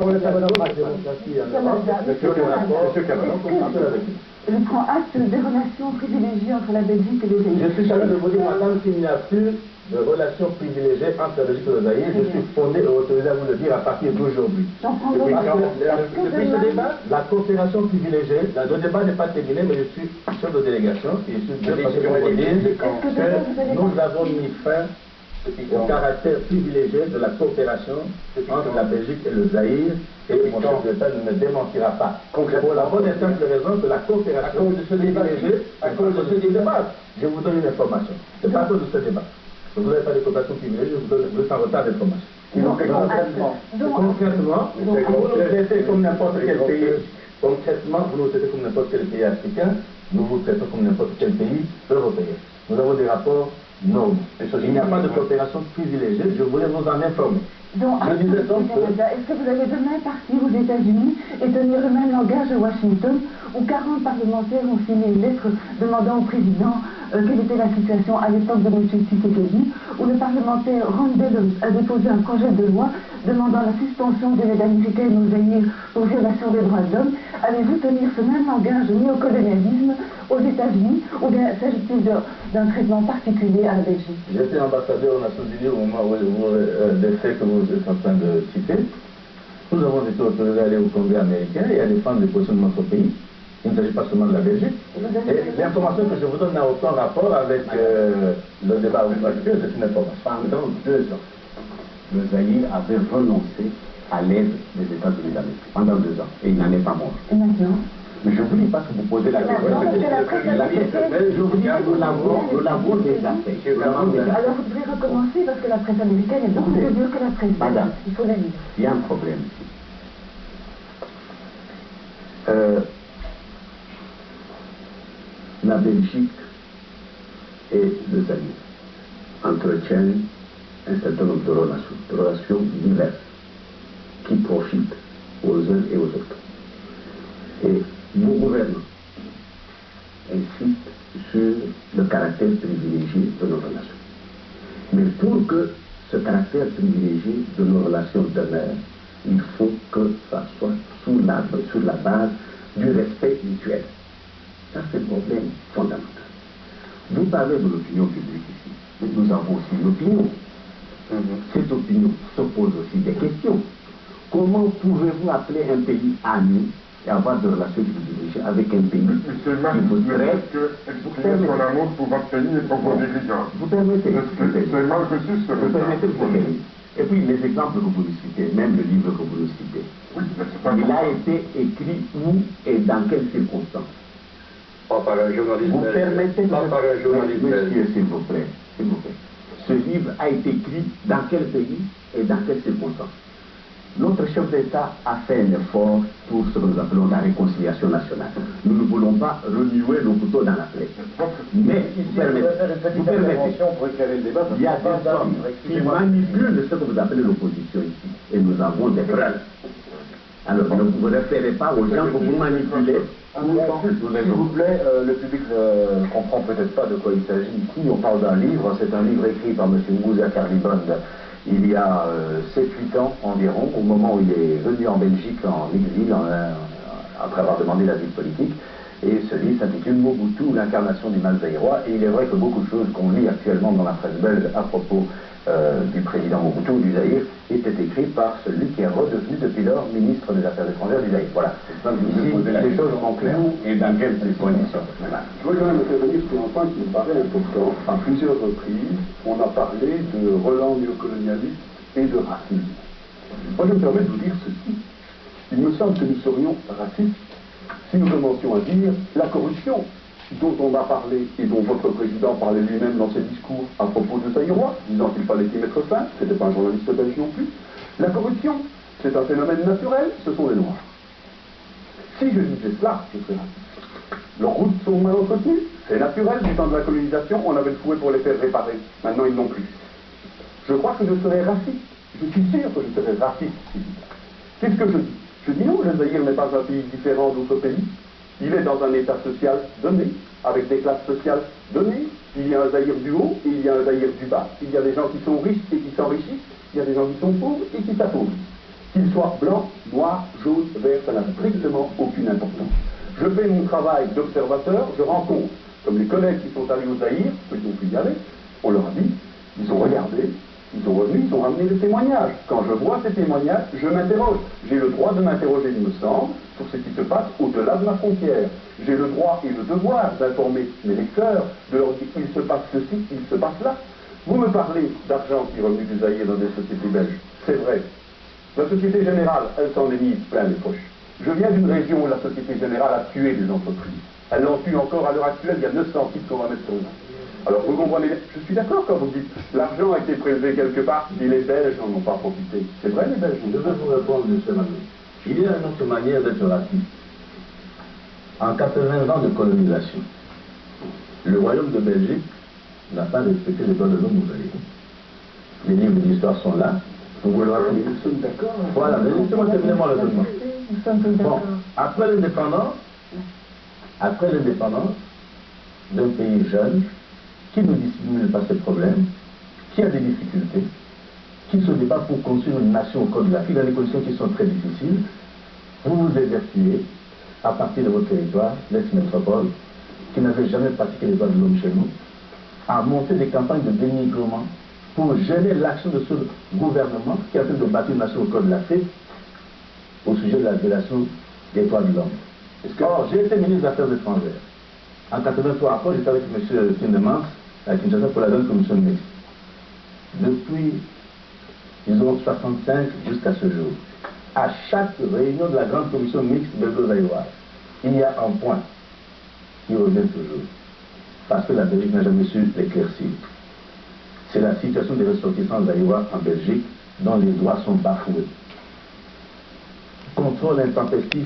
Je prends acte des relations privilégiées entre la Belgique et le Zaïre. Je suis chargé de vous dire, madame, qu'il n'y a plus de relations privilégiées entre la Belgique et le Zaïre. Je suis fondé et autorisé à vous le dire à partir d'aujourd'hui. Depuis ce débat, la coopération privilégiée, le débat n'est pas terminé, mais je suis chef de délégation et je suis bien passé pour vous dire que nous avons mis fin au caractère privilégié de la coopération entre la Belgique et le Zaïre, et mon chef d'État ne me démentira pas. Pour la bonne et simple raison de la coopération privilégiée, à cause de ce débat, je vous donne une information. C'est pas à cause de ce débat. Vous n'avez pas de coopération privilégiée, je vous donne en retard d'information. Concrètement, vous nous traitez comme n'importe quel pays. Concrètement, vous nous traitez comme n'importe quel pays africain, nous vous traitons comme n'importe quel pays européen. Nous avons des rapports normaux. Il n'y a pas de coopération privilégiée, je voulais vous en informer. Donc, est-ce que vous allez demain partir aux États-Unis et tenir le même langage à Washington, où 40 parlementaires ont signé une lettre demandant au président quelle était la situation à l'époque de M. Tshisekedi, où le parlementaire Randel a déposé un projet de loi demandant la suspension de l'aide américaine au Zaïre pour violation des droits de l'homme? Allez-vous tenir ce même langage néocolonialisme aux États-Unis, ou bien s'agit-il d'un traitement particulier à la Belgique? J'étais ambassadeur aux Nations Unies au moment des faits que vous êtes en train de citer. Nous avons été autorisés à aller au Congrès américain et à défendre les positions de notre pays. Il ne s'agit pas seulement de la Belgique. Et l'information que je vous donne n'a aucun rapport avec le débat actuel, c'est une information. Pendant 2 ans, le Zaïre avait renoncé à l'aide des États-Unis d'Amérique. Pendant 2 ans. Et il n'en est pas mort. Et maintenant? Mais je ne voulais pas que vous posez la question. Je vous dis que nous l'avons déjà fait. Alors vous devez recommencer parce que la presse américaine est beaucoup plus dure que la presse. Madame, il faut la lire. Il y a un problème ici. La Belgique et le Zaïre entretiennent un certain nombre de relations diverses qui profitent aux uns et aux autres. Et nos gouvernements insistent sur le caractère privilégié de nos relations. Mais pour que ce caractère privilégié de nos relations demeure, il faut que ça soit sur la base du respect mutuel. Ça, c'est le problème fondamental. Vous parlez de l'opinion publique ici, mais nous avons aussi une opinion. Cette opinion se pose aussi des questions. Comment pouvez-vous appeler un pays ami et avoir de relations privilégiées avec un pays c'est mal que exprimer son amour pour votre pays et pour vos dirigeants. Vous permettez. C'est mal reçu, ce vous permettez de vous dire. Et puis les exemples que vous nous citez, même le livre que vous nous citez, il a été écrit où et dans quelles circonstances? Pas par un journaliste. Vous permettez pas par un journaliste. Monsieur, s'il vous plaît. Ce livre a été écrit dans quel pays et dans quelles circonstances? Notre chef d'État a fait un effort pour ce que nous appelons la réconciliation nationale. Nous ne voulons pas renouer le couteau dans la plaie. Mais, vous permettez, il y a des hommes qui manipulent ce que vous appelez l'opposition ici. Et nous avons des preuves. Alors, ne vous référez pas aux gens que vous manipulez. S'il vous plaît, le public ne comprend peut-être pas de quoi il s'agit ici. On parle d'un livre, c'est un livre écrit par M. Ngouza Karliband il y a 7-8 ans environ, au moment où il est venu en Belgique en exil, après avoir demandé l'asile politique. Et ce livre s'intitule Mobutu, l'incarnation du mal zaïrois. Et il est vrai que beaucoup de choses qu'on lit actuellement dans la presse belge à propos du président Mobutu du Zaïre étaient écrites par celui qui est redevenu depuis lors ministre des Affaires étrangères du Zaïre. Voilà. Ici, les choses sont claires. Et dans quelles conditions? Je voudrais quand même intervenir sur un point qui me paraît important. À plusieurs reprises, on a parlé de relents néocolonialistes et de racisme. Moi, je me permets de vous dire ceci. Il me semble que nous serions racistes si nous commencions à dire la corruption dont on a parlé et dont votre président parlait lui-même dans ses discours à propos de Zaïrois, disant qu'il fallait y mettre fin, c'était pas un journaliste belge non plus. La corruption, c'est un phénomène naturel, ce sont les Noirs. Si je disais cela, je serais raciste. Leurs routes sont mal entretenues, c'est naturel, du temps de la colonisation, on avait le fouet pour les faire réparer. Maintenant, ils n'ont plus. Je crois que je serais raciste. Je suis sûr que je serais raciste. Qu'est-ce que je dis? Je dis non, le Zaïre n'est pas un pays différent d'autres pays. Il est dans un état social donné, avec des classes sociales données. Il y a un Zaïre du haut et il y a un Zaïre du bas. Il y a des gens qui sont riches et qui s'enrichissent. Il y a des gens qui sont pauvres et qui s'appauvrissent. Qu'il soit blanc, noir, jaune, vert, ça n'a strictement aucune importance. Je fais mon travail d'observateur, je rencontre, comme les collègues qui sont allés au Zaïre, ceux qui ont pu y aller, on leur a dit, ils ont regardé, ils sont revenus, ils ont ramené des témoignages. Quand je vois ces témoignages, je m'interroge. J'ai le droit de m'interroger, il me semble, sur ce qui se passe au-delà de ma frontière. J'ai le droit et le devoir d'informer mes lecteurs, de leur dire qu'il se passe ceci, il se passe là. Vous me parlez d'argent qui est revenu du Zaïre dans des sociétés belges, c'est vrai. La Société Générale, elle s'en est mise plein les poches. Je viens d'une région où la Société Générale a tué des entreprises. Elle en tue encore à l'heure actuelle, il y a 900 titres qu'on va mettre sur nous. Alors vous comprenez, je suis d'accord quand vous dites l'argent a été prélevé quelque part, et les Belges n'en ont pas profité. C'est vrai les Belges. Je vais vous répondre, M. Manou. Il y a une autre manière d'être raciste. En 80 ans de colonisation, le royaume de Belgique n'a pas respecté les droits de l'homme, vous voyez. Les livres d'histoire sont là. Vous voulez voir, nous sommes d'accord. Voilà, mais laissez-moi terminer mon raisonnement. Bon, après l'indépendance d'un pays jeune, qui ne dissimule pas ses problèmes, qui a des difficultés, qui se débat pour construire une nation au code de la vie dans des conditions qui sont très difficiles, vous vous exercez à partir de votre territoire, l'ex-métropole, qui n'avait jamais pratiqué les droits de l'homme chez nous, à monter des campagnes de dénigrement pour gêner l'action de ce gouvernement qui est en train de bâtir une nation au code de l'Afrique au sujet de la violation des droits de l'homme. Or, j'ai été ministre des Affaires étrangères. En 83, après, j'étais avec M. Tindemans à Kinshasa pour la donne commission mixte. Depuis, disons, 65 jusqu'à ce jour, à chaque réunion de la grande commission mixte belgo-zaïroise, il y a un point qui revient toujours. Parce que la Belgique n'a jamais su l'éclaircir. C'est la situation des ressortissants zaïrois en Belgique dont les droits sont bafoués. Contrôle intempestif